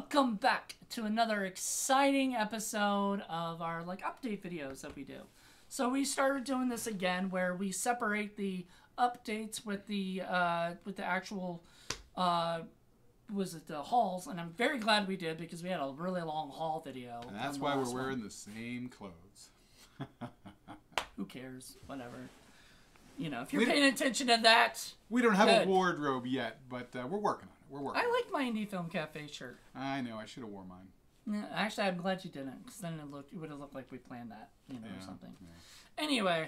Welcome back to another exciting episode of our update videos that we do. So we started doing this again where we separate the updates with the actual the hauls, and I'm very glad we did because we had a really long haul video. And that's why we're wearing the same clothes. Who cares? Whatever. You know, if you're paying attention to that, we don't have a wardrobe yet, but we're working on it. We're working. I like my Indie Film Cafe shirt. I know. I should have worn mine. Yeah, actually, I'm glad you didn't, because then it would have looked like we planned that, or something. Yeah. Anyway,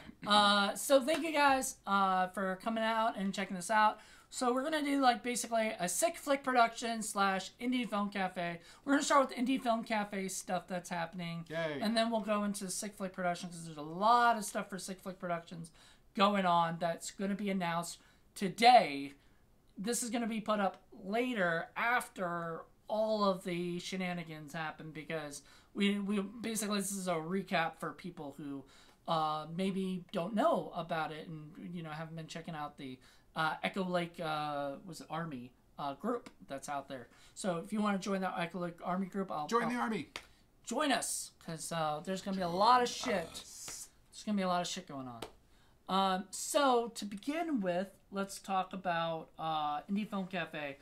so thank you guys for coming out and checking this out. So we're gonna do basically a sick flick production / Indie Film Cafe. We're gonna start with the Indie Film Cafe stuff that's happening, Yay. And then we'll go into sick flick production because there's a lot of stuff for sick flick productions going on that's going to be announced today. This is going to be put up later after all of the shenanigans happen, because we basically, this is a recap for people who maybe don't know about it and haven't been checking out the Echo Lake Army group that's out there. So if you want to join that Echo Lake Army group, join the army. Join us, because there's going to be a lot of shit. There's going to be a lot of shit going on. So to begin with, let's talk about Indie Film Cafe.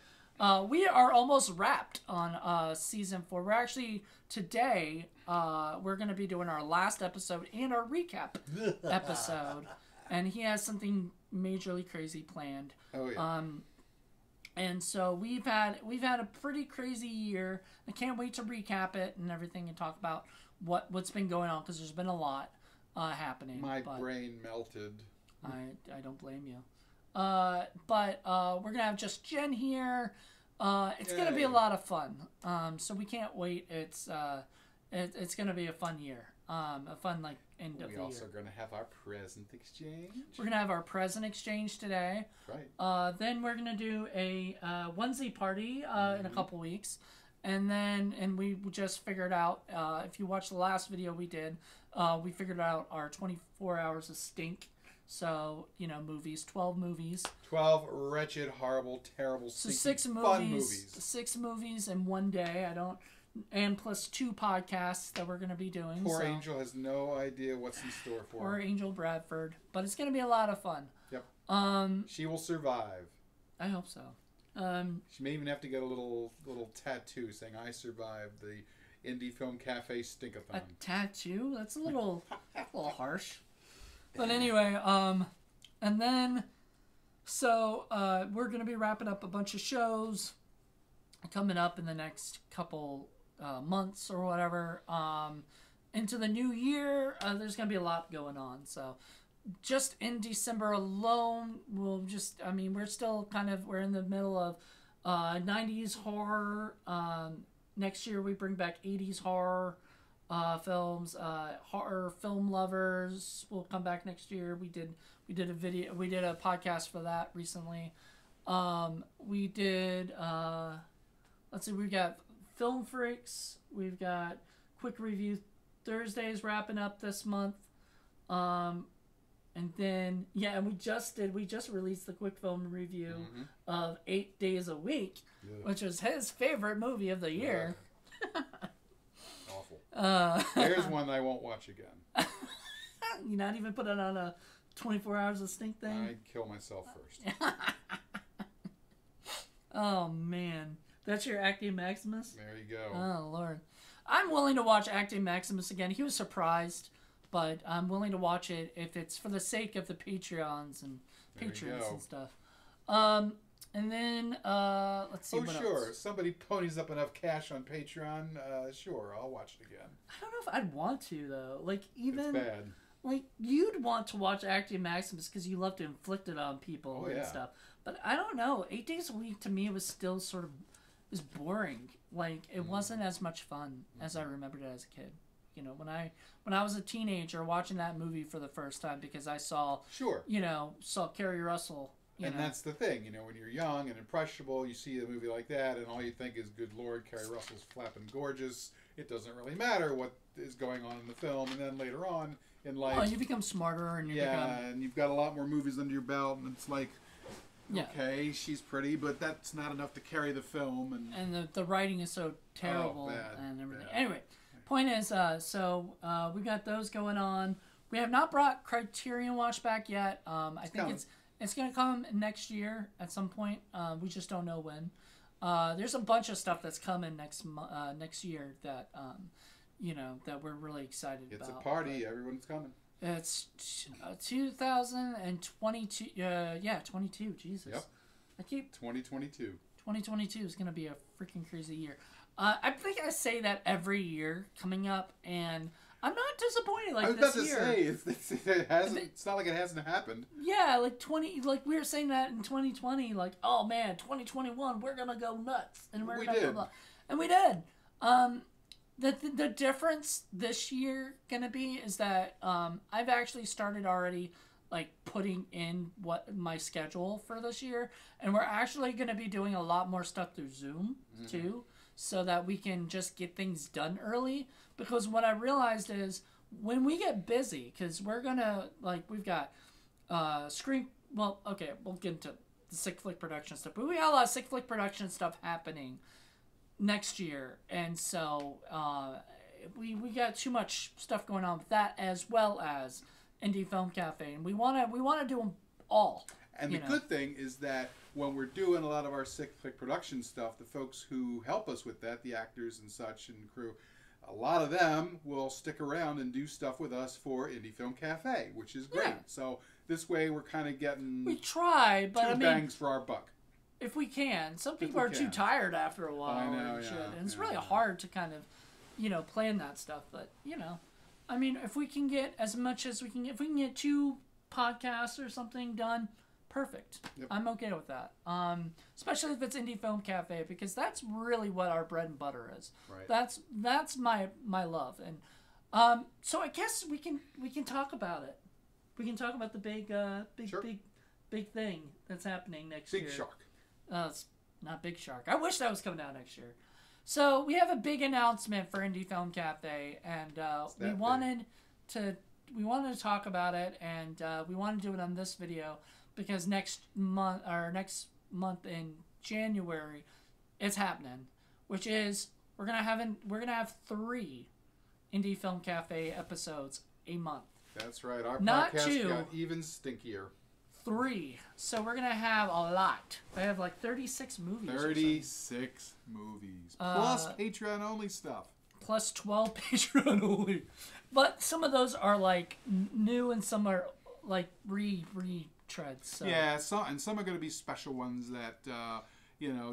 We are almost wrapped on season 4. We're actually today we're going to be doing our last episode and our recap episode, and he has something majorly crazy planned. Oh yeah. And so we've had a pretty crazy year. I can't wait to recap it and everything and talk about what's been going on, because there's been a lot happening. My brain melted. I don't blame you. But we're gonna have just Jen here. It's gonna be a lot of fun. So we can't wait. It's gonna be a fun year. A fun end of the year. We also gonna have our present exchange. We're gonna have our present exchange today. Right. Then we're gonna do a onesie party in a couple weeks. And we just figured out, if you watched the last video we did, we figured out our 24 hours of stink. So, movies, 12 movies. 12 wretched, horrible, terrible, stinky, fun movies. 6 movies in one day. And plus 2 podcasts that we're going to be doing. Poor Angel has no idea what's in store for her. Poor Angel Bradford. But it's going to be a lot of fun. Yep. She will survive. I hope so. She may even have to get a little tattoo saying, "I survived the Indie Film Cafe Stinkathon." A tattoo? That's a little harsh. But anyway, and then, so we're going to be wrapping up a bunch of shows coming up in the next couple months or whatever. Into the new year, there's going to be a lot going on. So just in December alone, we're still we're in the middle of 90s horror. Next year we bring back 80s horror films. Horror film lovers will come back next year. We did a podcast for that recently. We did let's see, we got Film Freaks. We've got Quick Review Thursdays wrapping up this month. And then, and we just released the quick film review of 8 Days a Week, which was his favorite movie of the year. Awful. There's one I won't watch again. You not even put it on a 24 hours of stink thing? I'd kill myself first. Oh, man. That's your Acting Maximus? There you go. Oh, Lord. I'm willing to watch Acting Maximus again. He was surprised. But I'm willing to watch it if it's for the sake of the Patreons and patrons and stuff. And then, let's see what else. Sure. If somebody ponies up enough cash on Patreon, sure, I'll watch it again. I don't know if I'd want to, though. It's bad. You'd want to watch Acting Maximus because you love to inflict it on people and stuff. But I don't know. 8 Days a Week, to me, was still sort of was boring. It wasn't as much fun as I remembered it as a kid. When I was a teenager watching that movie for the first time, because I saw Kerry Russell. And that's the thing, when you're young and impressionable, you see a movie like that, and all you think is, "Good Lord, Kerry Russell's flapping gorgeous." It doesn't really matter what is going on in the film, and then later on in life, you become smarter, and and you've got a lot more movies under your belt, and it's like, Yeah. okay, she's pretty, but that's not enough to carry the film. And the writing is so terrible and everything. Anyway, point is, we got those going on. We have not brought Criterion Watch back yet. I think it's going to come next year at some point. We just don't know when. There's a bunch of stuff that's coming next year that that we're really excited about. It's a party. Everyone's coming. It's 2022. 22. Jesus. Yep. 2022. 2022 is going to be a freaking crazy year. I think I say that every year coming up, and I'm not disappointed. Like, I was this about to year, say it hasn't. It's not like it hasn't happened. Yeah, like we were saying that in 2020. Like, oh man, 2021, we're gonna go nuts, and we did. And we did. The difference this year gonna be is that I've actually started already like putting in what my schedule for this year, and we're actually gonna be doing a lot more stuff through Zoom too, so that we can just get things done early. Because what I realized is when we get busy, because we're gonna we've got screen. Well, okay, we'll get into the Sick Flick production stuff, but we got a lot of Sick Flick production stuff happening next year, and so we got too much stuff going on with that, as well as Indie Film Cafe, and we want to do them all. And the good thing is that when we're doing a lot of our Sick Flick production stuff, the folks who help us with that, the actors and such and crew, a lot of them will stick around and do stuff with us for Indie Film Cafe, which is great. Yeah. So this way we're kind of getting we try, but two bangs for our buck. If we can. Some people are too tired after a while. I know, and shit. And it's really hard to kind of, plan that stuff. But, I mean, if we can get as much as we can get, if we can get 2 podcasts or something done, perfect. Yep. I'm okay with that. Especially if it's Indie Film Cafe, because that's really what our bread and butter is. Right. That's my love. And so I guess we can talk about it. We can talk about the big thing that's happening next year. Big Shark. It's not Big Shark. I wish that was coming out next year. So we have a big announcement for Indie Film Cafe, and we wanted to talk about it, and we want to do it on this video because next month in January, it's happening, which is we're gonna have 3 Indie Film Cafe episodes a month. That's right. Our Not podcast 2. got even stinkier. 3. So we're going to have a lot. I have like 36 movies. 36 movies. Plus Patreon-only stuff. Plus 12 Patreon-only. But some of those are like new and some are like retreads. So. Yeah, some are going to be special ones that,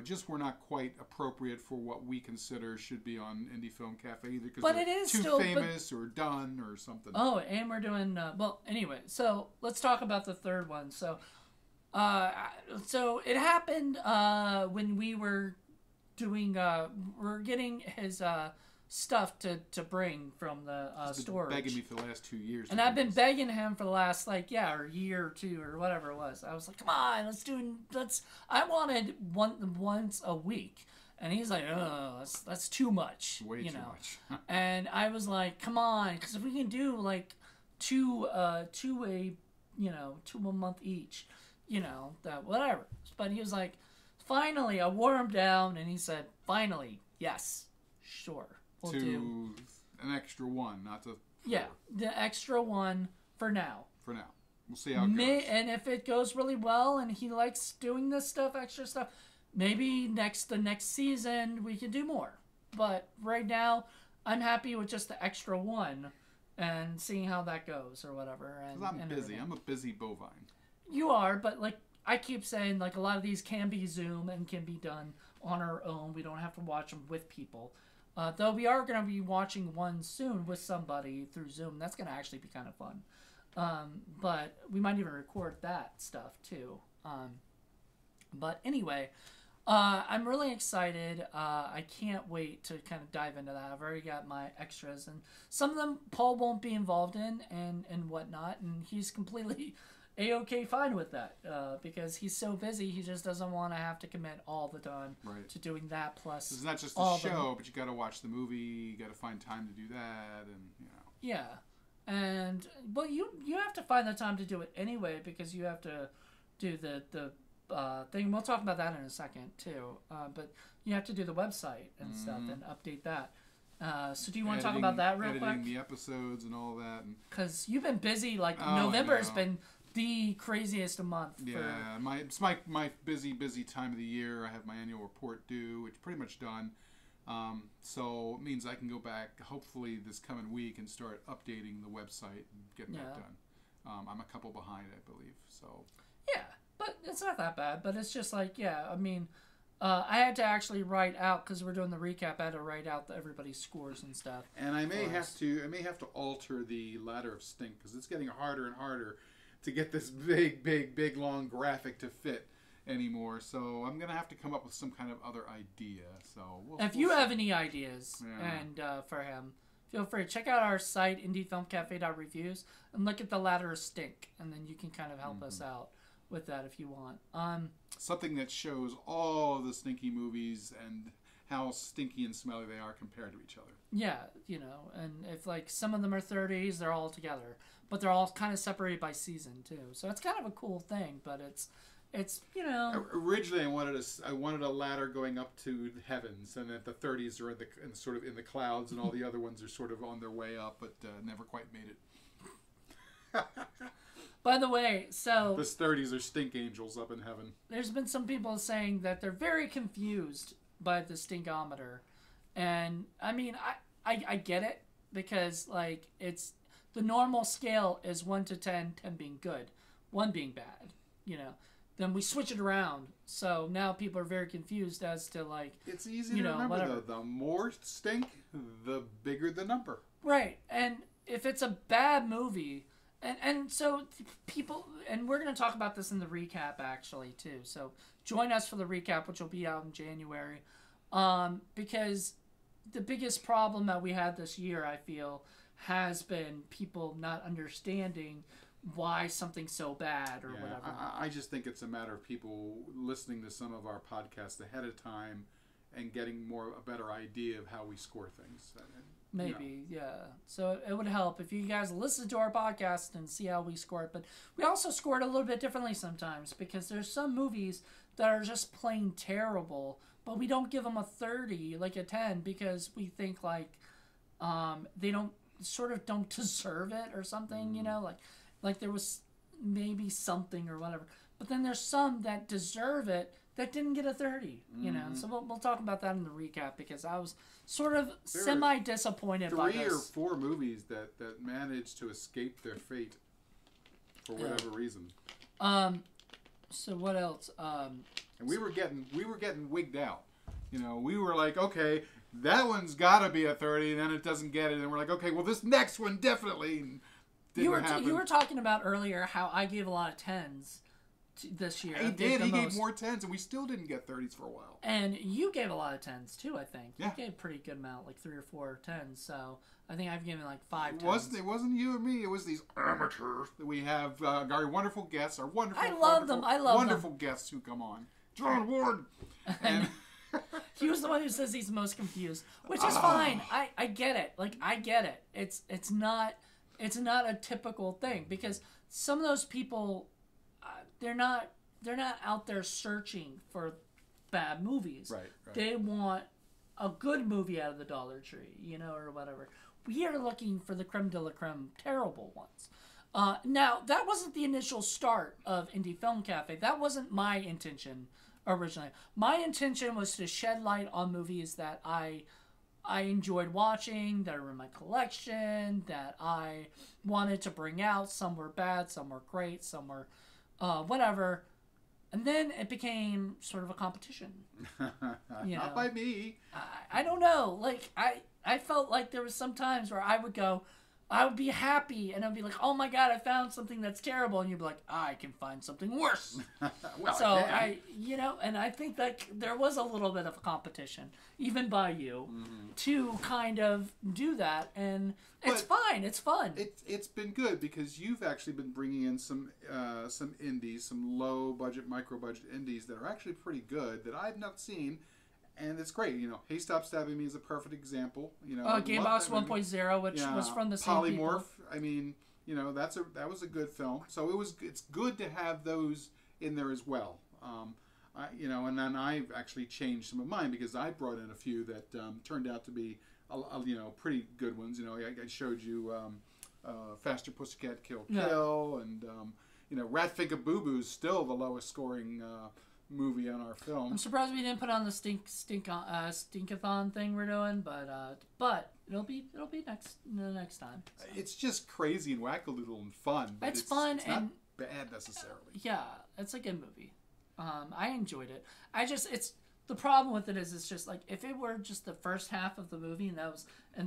just were not quite appropriate for what we consider should be on Indie Film Cafe either because they're too famous or done or something. Oh, and we're doing anyway. So let's talk about the third one. So, it happened when we were doing. We're getting his stuff to bring from the storage. He's been begging me for the last 2 years. And I've been begging him for the last or a year or 2 or whatever it was. I was like, come on, I wanted once a week. And he's like, oh, that's too much. Way too much. And I was like, come on, because if we can do like two a month each, that whatever. But he was like, finally, I wore him down, and he said, finally, yes, sure. We'll do an extra one, not the 4. Yeah, the extra one for now. For now. We'll see how it goes. And if it goes really well and he likes doing this stuff, extra stuff, maybe the next season we can do more. But right now, I'm happy with just the extra one and seeing how that goes or whatever. Because I'm busy. I'm a busy bovine. You are, but like I keep saying, like a lot of these can be Zoom and can be done on our own. We don't have to watch them with people. Though we are going to be watching one soon with somebody through Zoom. That's going to actually be kind of fun. But we might even record that stuff too. But anyway, I'm really excited. I can't wait to kind of dive into that. I've already got my extras. And some of them Paul won't be involved in and whatnot. And he's completely A-okay fine with that because he's so busy he just doesn't want to have to commit all the time to doing that plus it's not just a show but you got to watch the movie, you got to find time to do that, and but you have to find the time to do it anyway because you have to do the thing. We'll talk about that in a second too. But you have to do the website and stuff and update that. So do you want to talk about that real quick? Editing the episodes and all that. Because you've been busy. Like November has been the craziest month. Yeah, it's my busy time of the year. I have my annual report due, which is pretty much done. So it means I can go back hopefully this coming week and start updating the website and getting that done. I'm a couple behind, I believe. So yeah, but it's not that bad. But it's just like, yeah, I mean, I had to actually write out, because we're doing the recap, I had to write out everybody's scores and stuff. And I may have to alter the ladder of stink, because it's getting harder and harder to get this big long graphic to fit anymore. So I'm gonna have to come up with some kind of other idea. So if you have any ideas and for him, feel free to check out our site indiefilmcafe.reviews and look at the ladder of stink, and then you can kind of help us out with that if you want. Something that shows all of the stinky movies and how stinky and smelly they are compared to each other. Yeah, you know, and if like some of them are 30s, they're all together, but they're all kind of separated by season too. So it's kind of a cool thing, but it's you know. Originally, I wanted a ladder going up to the heavens, and that the 30s are sort of in the clouds, and all the other ones are sort of on their way up, but never quite made it. By the way, so the 30s are stink angels up in heaven. There's been some people saying that they're very confused by the stinkometer, and I mean, I get it, because like it's the normal scale is 1 to 10, 10 being good, 1 being bad, you know. Then we switch it around, so now people are very confused as to like. It's easy to remember though. The more stink, the bigger the number. Right, and if it's a bad movie. And so people, and we're going to talk about this in the recap actually too. So join us for the recap, which will be out in January. Because the biggest problem that we had this year, I feel, has been people not understanding why something's so bad or whatever. I just think it's a matter of people listening to some of our podcasts ahead of time and getting a better idea of how we score things. Maybe, yeah. So it would help if you guys listen to our podcast and see how we score it. But we also score it a little bit differently sometimes, because there's some movies that are just plain terrible, but we don't give them a 30, like a 10, because we think like they don't deserve it or something, you know, like there was maybe something or whatever. But then there's some that deserve it that didn't get a 30, you know. So we'll talk about that in the recap, because I was sort of semi-disappointed by this. 3 or 4 movies that managed to escape their fate for whatever reason. So what else? And we were getting wigged out. You know, we were like, okay, that one's got to be a 30, and then it doesn't get it, and we're like, okay, well, this next one definitely didn't happen. You were talking about earlier how I gave a lot of 10s this year. He did. He gave more 10s, and we still didn't get 30s for a while. And you gave a lot of 10s too, I think. Yeah. You gave a pretty good amount, like 3 or 4 10s. So I think I've given like 5 10s. It wasn't you and me. It was these amateurs that we have. Our wonderful guests, our wonderful. I love them. Wonderful guests who come on. John Ward. And he was the one who says he's the most confused, which is fine. I get it. Like I get it. It's not a typical thing, because some of those people. They're not out there searching for bad movies. Right. They want a good movie out of the Dollar Tree, you know, or whatever. We are looking for the creme de la creme terrible ones. Now, that wasn't the initial start of Indie Film Cafe. That wasn't my intention originally. My intention was to shed light on movies that I enjoyed watching, that are in my collection, that I wanted to bring out. Some were bad, some were great, some were whatever. And then it became sort of a competition. Not by me. I don't know. Like, I felt like there was some times where I would be happy, and I'd be like, oh my God, I found something that's terrible. And you'd be like, I can find something worse. Well, so and I think that there was a little bit of a competition, even by you, to kind of do that. And it's fine. It's fun. It's been good, because you've actually been bringing in some indies, some low budget, micro budget indies that are actually pretty good that I've not seen. And it's great, you know. Hey, Stop Stabbing Me is a perfect example. You know, Gamebox 1.0, which was from the same Polymorph. people. I mean, you know, that was a good film. So it's good to have those in there as well. And then I've actually changed some of mine because I brought in a few that turned out to be, pretty good ones. I showed you Faster Pussycat Kill Kill, and Rat Finka Boo Boo's still the lowest scoring movie on our film. I'm surprised we didn't put on the stinkathon thing we're doing, but it'll be next time. So. It's just crazy and wackadoodle and fun. But it's fun it's and not bad necessarily. Yeah, it's a good movie. I enjoyed it. It's the problem with it is it's just like if it were just the first half of the movie and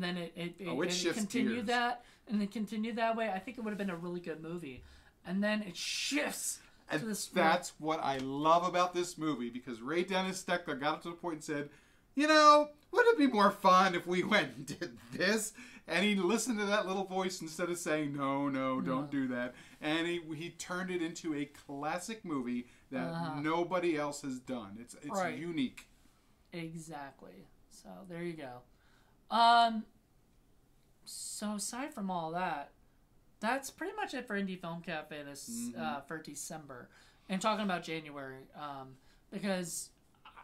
then it continued gears. And it continued that way, I think it would have been a really good movie. And then it shifts. And that's what I love about this movie, because Ray Dennis Steckler got up to the point and said, wouldn't it be more fun if we went and did this? And he listened to that little voice instead of saying, no, don't do that. And he turned it into a classic movie that nobody else has done. It's right. Unique. Exactly. So there you go. So aside from all that, that's pretty much it for Indie Film Cafe for December. And talking about January, because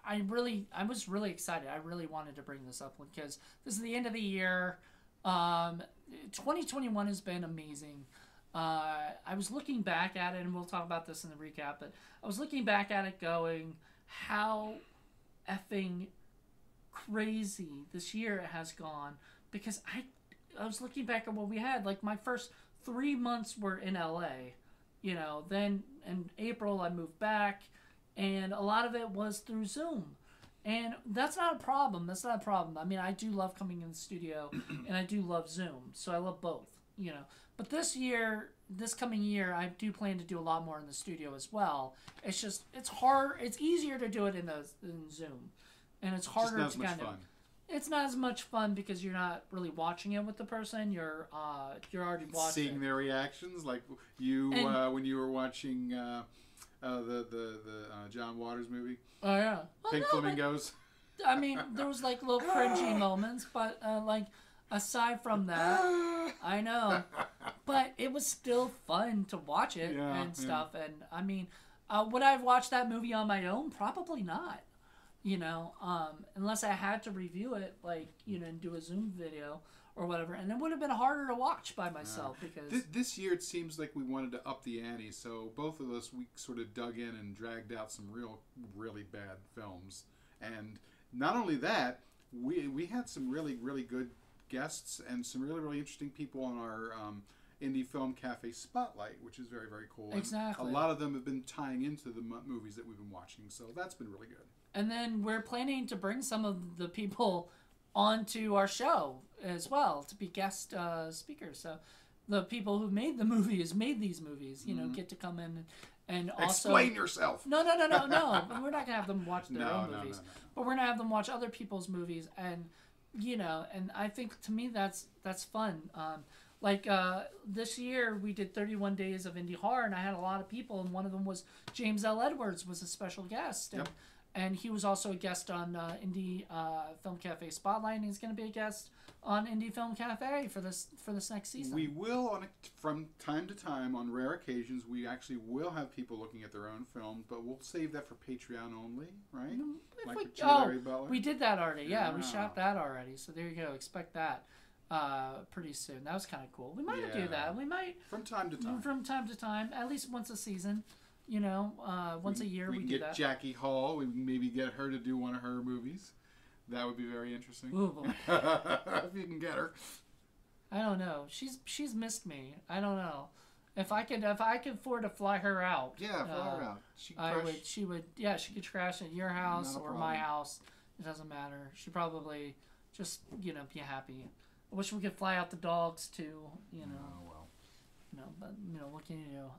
I was really excited. I really wanted to bring this up because this is the end of the year. 2021 has been amazing. I was looking back at it, and we'll talk about this in the recap, but I was looking back at it going, how effing crazy this year has gone, because I was looking back at what we had. Like, my first 3 months were in LA, then in April I moved back, and a lot of it was through Zoom. And that's not a problem. I mean, I do love coming in the studio, and I do love Zoom, so I love both, But this coming year, I do plan to do a lot more in the studio as well. It's just, it's hard. It's easier to do it in Zoom, and it's harder to kind of. It's not as much fun because you're not really watching it with the person. You're already watching. Seeing their reactions, like when you were watching the John Waters movie. Oh yeah, Pink Flamingos. I mean, there was like little cringy moments, but aside from that, I know. But it was still fun to watch it and stuff. And I mean, would I have watched that movie on my own? Probably not. Unless I had to review it, and do a Zoom video or whatever, and it would have been harder to watch by myself because this year it seems like we wanted to up the ante. So both of us, we sort of dug in and dragged out some really bad films, and not only that, we had some really good guests and some really interesting people on our Indie Film Cafe Spotlight, which is very cool. Exactly. And a lot of them have been tying into the movies that we've been watching, so that's been really good. And then we're planning to bring some of the people onto our show as well to be guest speakers. So the people who made these movies, get to come in and also explain yourself. No. We're not gonna have them watch their own movies, but we're gonna have them watch other people's movies, and and I think to me that's fun. This year we did 31 days of indie horror, and I had a lot of people, and one of them was James L. Edwards was a special guest. And, And he was also a guest on Indie Film Cafe Spotlight, and he's going to be a guest on Indie Film Cafe for this next season. We will, from time to time, on rare occasions, we actually will have people looking at their own films, but we'll save that for Patreon only, right? We did that already. Yeah, we shot that already. So there you go. Expect that pretty soon. That was kind of cool. We might do that. We might from time to time. From time to time, at least once a season. Once a year we do that. Get Jackie Hall. We can maybe get her to do one of her movies. That would be very interesting. Ooh, boy. If you can get her. I don't know. She's missed me. I don't know. If I could afford to fly her out. Yeah, fly her out. She could crash at your house or my house. It doesn't matter. She'd probably just, be happy. I wish we could fly out the dogs too, Oh, well. But what can you do?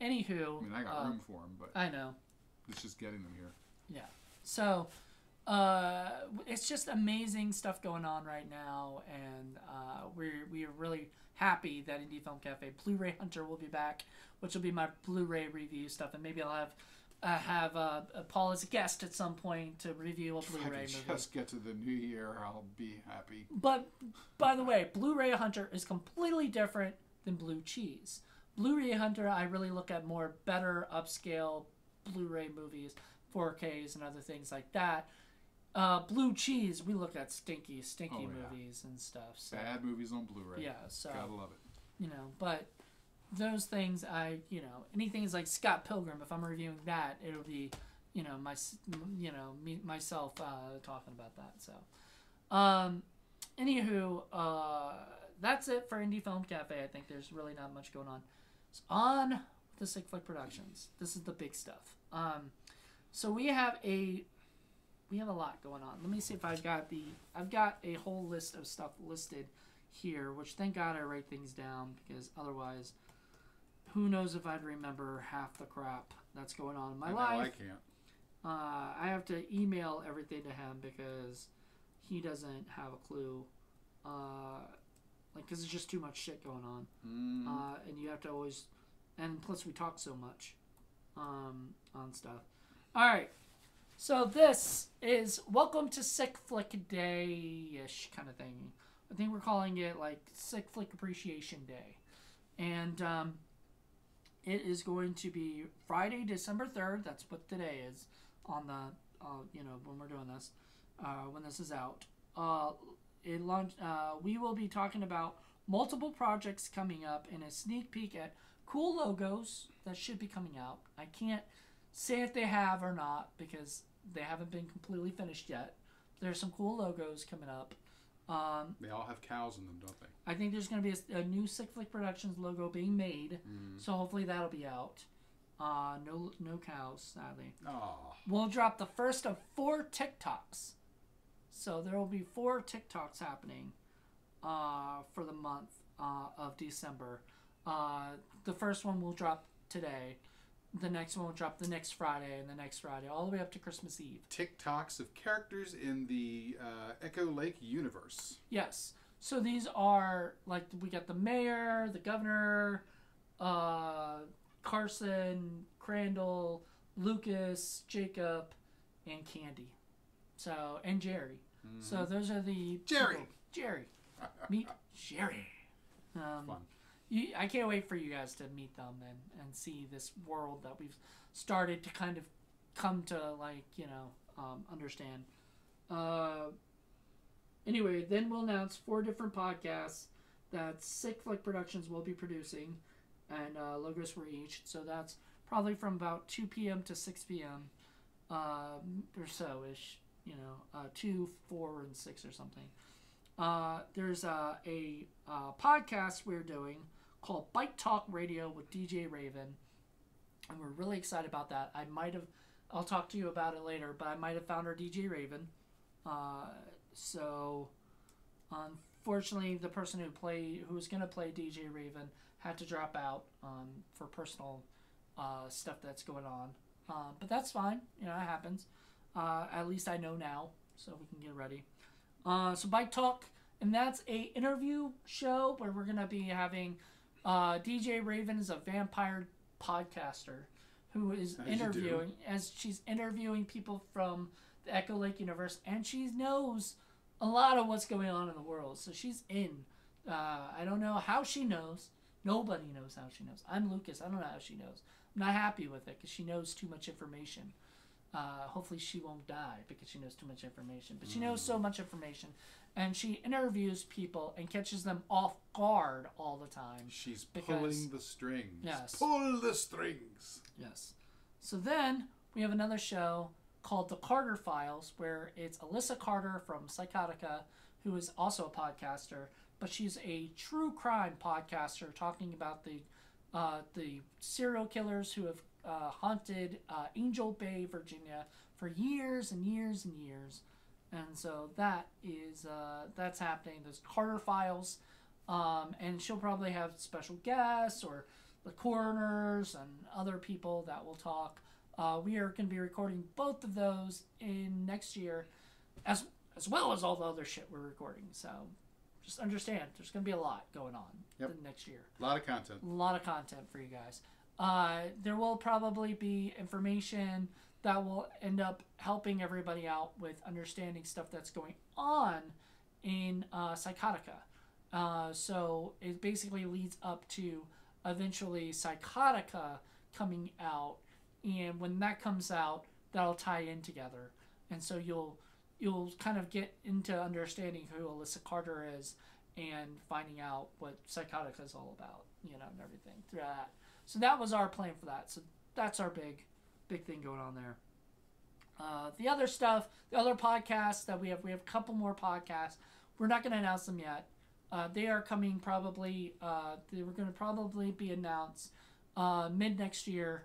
Anywho, I got room for them, but I know. It's just getting them here. Yeah. So, it's just amazing stuff going on right now, and we are really happy that Indie Film Cafe Blu-ray Hunter will be back, which will be my Blu-ray review stuff, and maybe I'll have Paul as a guest at some point to review a Blu-ray movie. If I just get to the new year, I'll be happy. But by the way, Blu-ray Hunter is completely different than Blue Cheese. Blu-ray Hunter, I really look at more better upscale Blu-ray movies, 4Ks and other things like that. Blue Cheese, we look at stinky movies and stuff. So. Bad movies on Blu-ray. Yeah, so gotta love it. You know, but those things, anything is like Scott Pilgrim. If I'm reviewing that, it'll be, myself talking about that. So, anywho, that's it for Indie Film Cafe. I think there's really not much going on. It's on the Sick Flick Productions. This is the big stuff. So we have a lot going on. Let me see if I've got a whole list of stuff listed here, which thank God I write things down, because otherwise, who knows if I'd remember half the crap that's going on in my life. I can't. I have to email everything to him because he doesn't have a clue. Because there's just too much shit going on. And you have to always... And plus we talk so much on stuff. Alright. So this is Welcome to Sick Flick Day-ish kind of thing. I think we're calling it like Sick Flick Appreciation Day. And it is going to be Friday, December 3rd. That's what today is on the, when we're doing this, when this is out. We will be talking about multiple projects coming up and a sneak peek at cool logos that should be coming out. I can't say if they have or not because they haven't been completely finished yet. There's some cool logos coming up. They all have cows in them, don't they? I think there's going to be a new Sick Flick Productions logo being made, so hopefully that'll be out. No cows, sadly. Oh. We'll drop the first of 4 TikToks. So there will be 4 TikToks happening for the month of December. The first one will drop today. The next one will drop the next Friday, and the next Friday, all the way up to Christmas Eve. TikToks of characters in the Echo Lake universe. Yes. So these are, like, we got the mayor, the governor, Carson, Crandall, Lucas, Jacob, and Candy. So, and Jerry. So those are the... Jerry! People. Jerry. Meet Jerry. Fun. I can't wait for you guys to meet them and see this world that we've started to kind of come to, understand. Anyway, then we'll announce 4 different podcasts that Sick Flick Productions will be producing, and logos for each. So that's probably from about 2 p.m. to 6 p.m. Or so-ish. 2, 4, and 6 or something. There's a podcast we're doing called Bike Talk Radio with DJ Raven, and we're really excited about that. I'll talk to you about it later, but I might have found our DJ Raven. So unfortunately, the person who was going to play DJ Raven had to drop out for personal stuff that's going on. But that's fine. It happens. At least I know now, so we can get ready. So Bike Talk, and that's a interview show where we're going to be having DJ Raven is a vampire podcaster who is she's interviewing people from the Echo Lake universe, and she knows a lot of what's going on in the world. So she's in. I don't know how she knows. Nobody knows how she knows. I'm Lucas. I don't know how she knows. I'm not happy with it because she knows too much information. Hopefully she won't die because she knows too much information. But she knows so much information. And she interviews people and catches them off guard all the time. She's pulling the strings. Yes. Pull the strings. Yes. So then we have another show called The Carter Files, where it's Alyssa Carter from Psychotica, who is also a podcaster, but she's a true crime podcaster talking about the serial killers who have haunted Angel Bay, Virginia for years and years and years. And so that is that's happening. There's Carter Files, and she'll probably have special guests or the coroners and other people that will talk. We are going to be recording both of those in next year, as well as all the other shit we're recording. So just understand, there's going to be a lot going on next year. A lot of content. A lot of content for you guys. There will probably be information that will end up helping everybody out with understanding stuff that's going on in Psychotica. So it basically leads up to eventually Psychotica coming out and when that comes out, that'll tie in together, and so you'll kind of get into understanding who Alyssa Carter is and finding out what Psychotica is all about, and everything through that. So that was our plan for that. So that's our big thing going on there. The other stuff, the other podcasts that we have a couple more podcasts. We're not going to announce them yet. They are coming probably, they were going to probably be announced mid next year,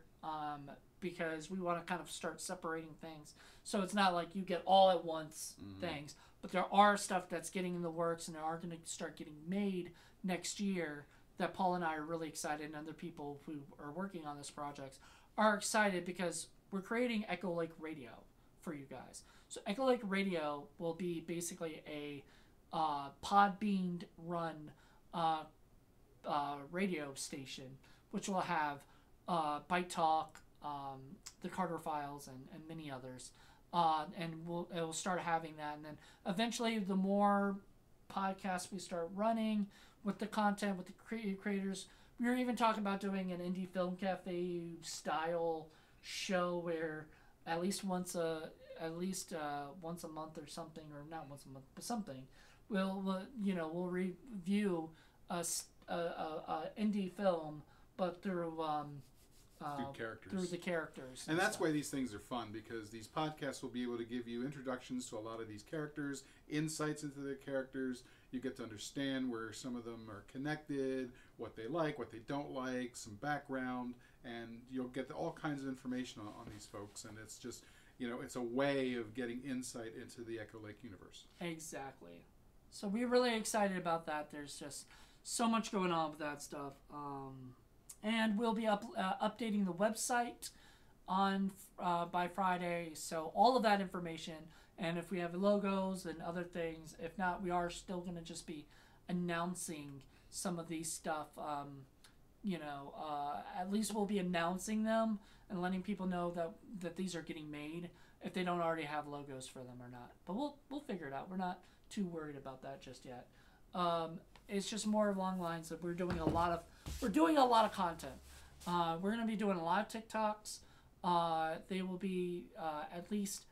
because we want to kind of start separating things. So it's not like you get all at once things, but there are stuff that's getting in the works, and they are going to start getting made next year that Paul and I are really excited, and other people who are working on this project are excited, because we're creating Echo Lake Radio for you guys. So Echo Lake Radio will be basically a Podbean run radio station, which will have Bite Talk, the Carter Files, and many others. And it will start having that, and then eventually the more podcasts we start running with the content, with the creators, we were even talking about doing an indie film cafe style show where at least once a month or something, or not once a month, but something, we'll review a indie film, but through through the characters. And that's why these things are fun, because these podcasts will be able to give you introductions to a lot of these characters, insights into their characters. You get to understand where some of them are connected, what they like, what they don't like, some background, and you'll get all kinds of information on these folks. And it's just, it's a way of getting insight into the Echo Lake universe. Exactly. So we're really excited about that. There's just so much going on with that stuff. And we'll be updating the website on by Friday. So all of that information, and if we have logos and other things, if not, we are still going to just be announcing some of these stuff. At least we'll be announcing them and letting people know that these are getting made, if they don't already have logos for them or not. But we'll figure it out. We're not too worried about that just yet. It's just more along lines that we're doing a lot of content. We're going to be doing a lot of TikToks. They will be at least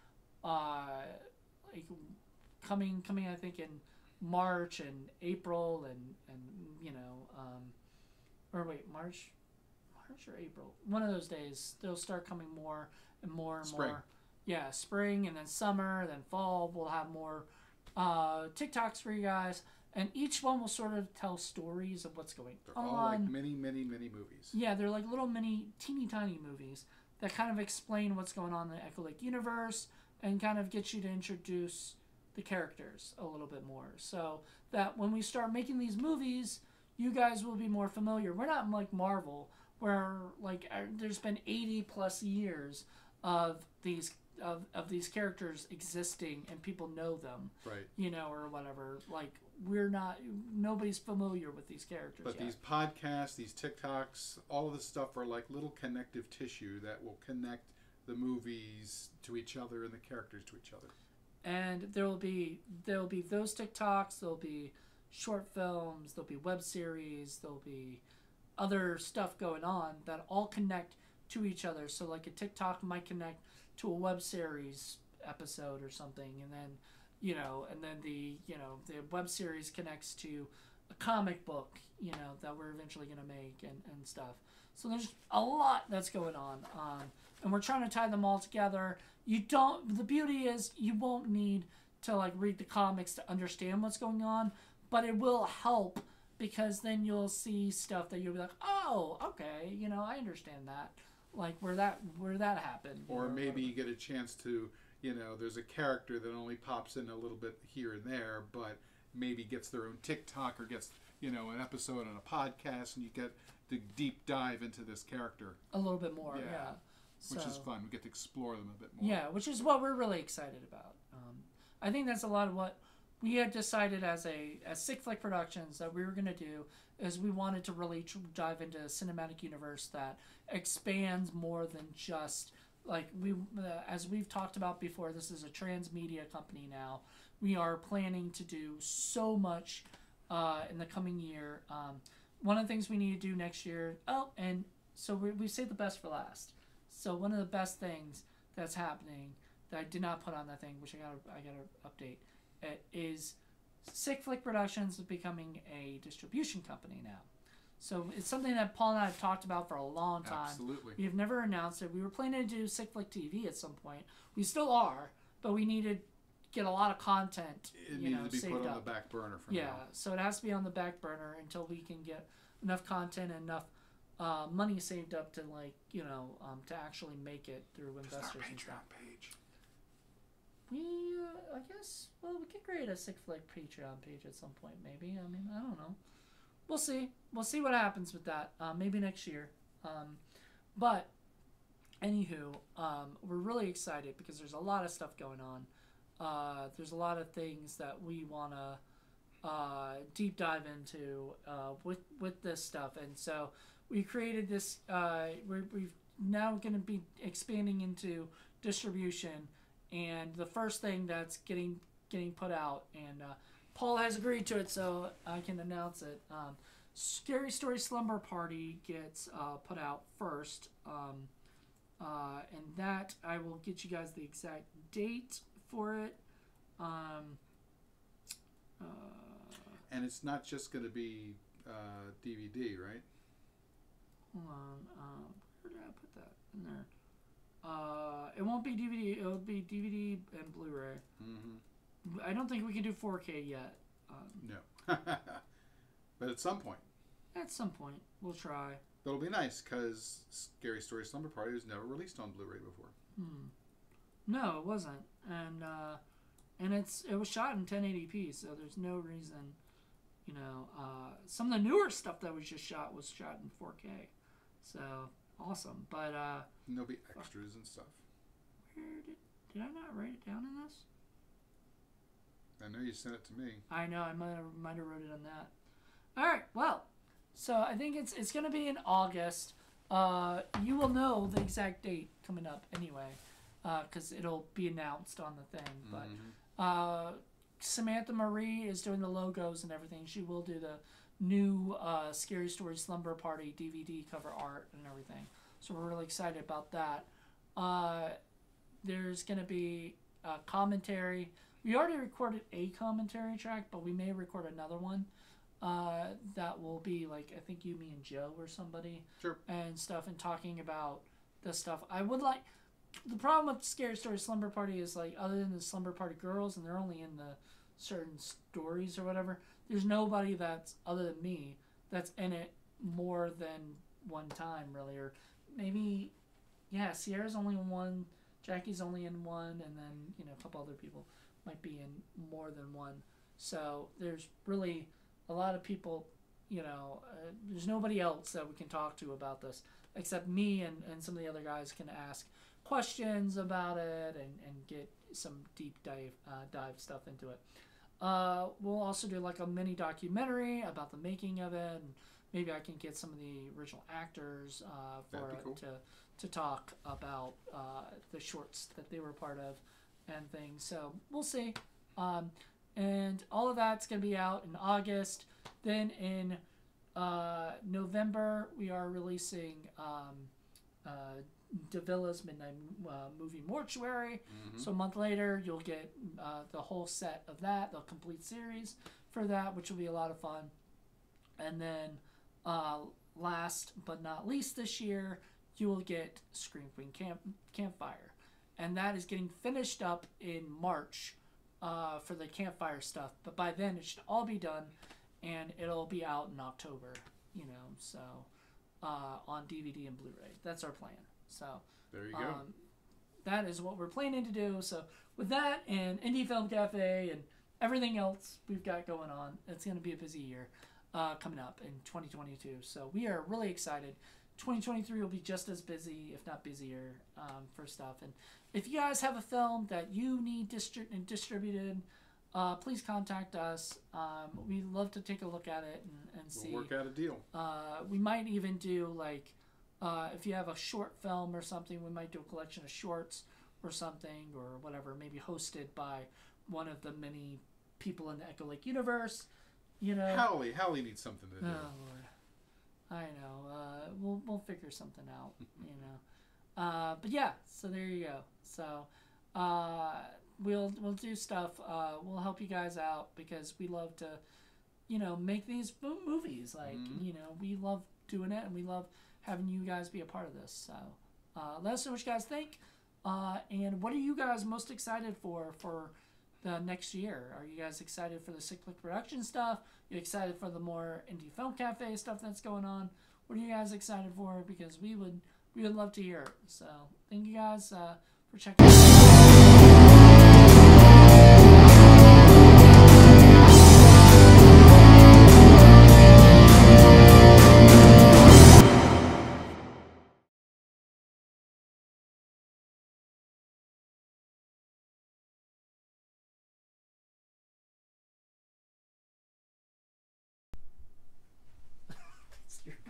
coming I think in March and April March or April. One of those days they'll start coming more and more and spring. More. Yeah, spring, and then summer, then fall. We'll have more TikToks for you guys. And each one will sort of tell stories of what's going on. They're all like many, many, many movies. Yeah, they're like little teeny tiny movies that kind of explain what's going on in the Echo Lake universe and kind of get you to introduce the characters a little bit more. So that when we start making these movies, you guys will be more familiar. We're not like Marvel, where there's been 80 plus years of these characters existing and people know them, right? Or whatever. Like nobody's familiar with these characters. But yet. These podcasts, these TikToks, all of this stuff are like little connective tissue that will connect the movies to each other and the characters to each other. And there'll be those TikToks. There'll be short films. There'll be web series. There'll be other stuff going on that all connect to each other. So like a TikTok might connect to a web series episode or something, and then the web series connects to a comic book that we're eventually going to make and stuff. So there's a lot that's going on, and we're trying to tie them all together. The beauty is you won't need to read the comics to understand what's going on, but it will help, because then you'll see stuff that you'll be like, oh, okay, I understand that. Where that happened. Or maybe you get a chance to, there's a character that only pops in a little bit here and there, but maybe gets their own TikTok or gets, an episode on a podcast, and you get to deep dive into this character. A little bit more, yeah. Which is fun. We get to explore them a bit more. Yeah, which is what we're really excited about. I think that's a lot of what we had decided as Sick Flick Productions that we were going to do, is we wanted to really dive into a cinematic universe that expands more than just as we've talked about before. This is a transmedia company now. We are planning to do so much in the coming year. One of the things we need to do next year. Oh, and so we saved the best for last. So one of the best things that's happening that I did not put on that thing, which I gotta update, is Sick Flick Productions is becoming a distribution company now. So it's something that Paul and I have talked about for a long time. Absolutely. We have never announced it. We were planning to do Sick Flick TV at some point. We still are, but we need to get a lot of content. It needs to be put on the back burner for now. So it has to be on the back burner until we can get enough content and enough money saved up to to actually make it through investors. Just our and stuff. Patreon page. We, I guess, we could create a Sick Flick Patreon page at some point, maybe. I mean, I don't know. We'll see. We'll see what happens with that. Maybe next year. But, anywho, we're really excited because there's a lot of stuff going on. There's a lot of things that we want to deep dive into with this stuff. And so we created this. We've now going to be expanding into distribution. And the first thing that's getting put out, and Paul has agreed to it, so I can announce it. Scary Story Slumber Party gets put out first, and that I will get you guys the exact date for it. And it's not just going to be DVD, right? Hold on, where did I put that in there? It won't be DVD. It'll be DVD and Blu-ray. Mm-hmm. I don't think we can do 4K yet. No. But at some point. At some point, we'll try. That'll be nice because Scary Story Slumber Party was never released on Blu-ray before. No, it wasn't, and it was shot in 1080p, so there's no reason, some of the newer stuff that was just shot was shot in 4K, so awesome. But there'll be extras and stuff. Where did I not write it down in this? I know you sent it to me. I know, I might have wrote it on that. All right, well, so I think it's going to be in August. You will know the exact date coming up anyway, because it'll be announced on the thing. But Samantha Marie is doing the logos and everything. She will do the new Scary Story Slumber Party DVD cover art and everything. So we're really excited about that. There's going to be a commentary. We already recorded a commentary track, but we may record another one. That will be like, I think you, me, and Joe or somebody. Sure. And stuff, and talking about the stuff. I would like... The problem with Scary Story Slumber Party is, like, other than the Slumber Party girls, and they're only in the certain stories or whatever, there's nobody that's, other than me, that's in it more than one time, really. Or maybe, Sierra's only in one, Jackie's only in one, and then, a couple other people might be in more than one. So there's really a lot of people, there's nobody else that we can talk to about this except me, and some of the other guys can ask questions about it and get some deep dive stuff into it. We'll also do like a mini documentary about the making of it, and maybe I can get some of the original actors for it cool. to talk about the shorts that they were part of and things. So we'll see. And all of that's going to be out in August. Then in November, we are releasing Davila's Midnight Movie Mortuary. Mm-hmm. So a month later, you'll get the whole set of that, the complete series for that, which will be a lot of fun. And then last but not least this year, you will get Scream Queen Campfire. And that is getting finished up in March for the Campfire stuff. But by then, it should all be done, and it'll be out in October, so on DVD and Blu-ray. That's our plan. So there you go. That is what we're planning to do. So with that and Indie Film Cafe and everything else we've got going on, it's going to be a busy year coming up in 2022. So we are really excited. 2023 will be just as busy, if not busier, for stuff. And if you guys have a film that you need distributed, please contact us. We'd love to take a look at it and see. We'll work out a deal. We might even do, like, if you have a short film or something, we might do a collection of shorts or something, or whatever, maybe hosted by one of the many people in the Echo Lake universe. Howie needs something to do. Oh, Lord. I know. We'll figure something out, But yeah, so there you go. So we'll do stuff. We'll help you guys out because we love to, make these movies. Like, we love doing it and we love having you guys be a part of this. So let us know what you guys think. And what are you guys most excited for the next year? Are you guys excited for the Sick Flick production stuff? You excited for the more indie film cafe stuff that's going on? What are you guys excited for? Because we would love to hear it. So thank you guys for checking out.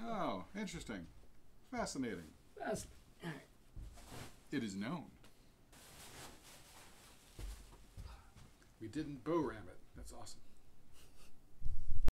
Oh, interesting. Fascinating. It is known. We didn't bow ram it. That's awesome.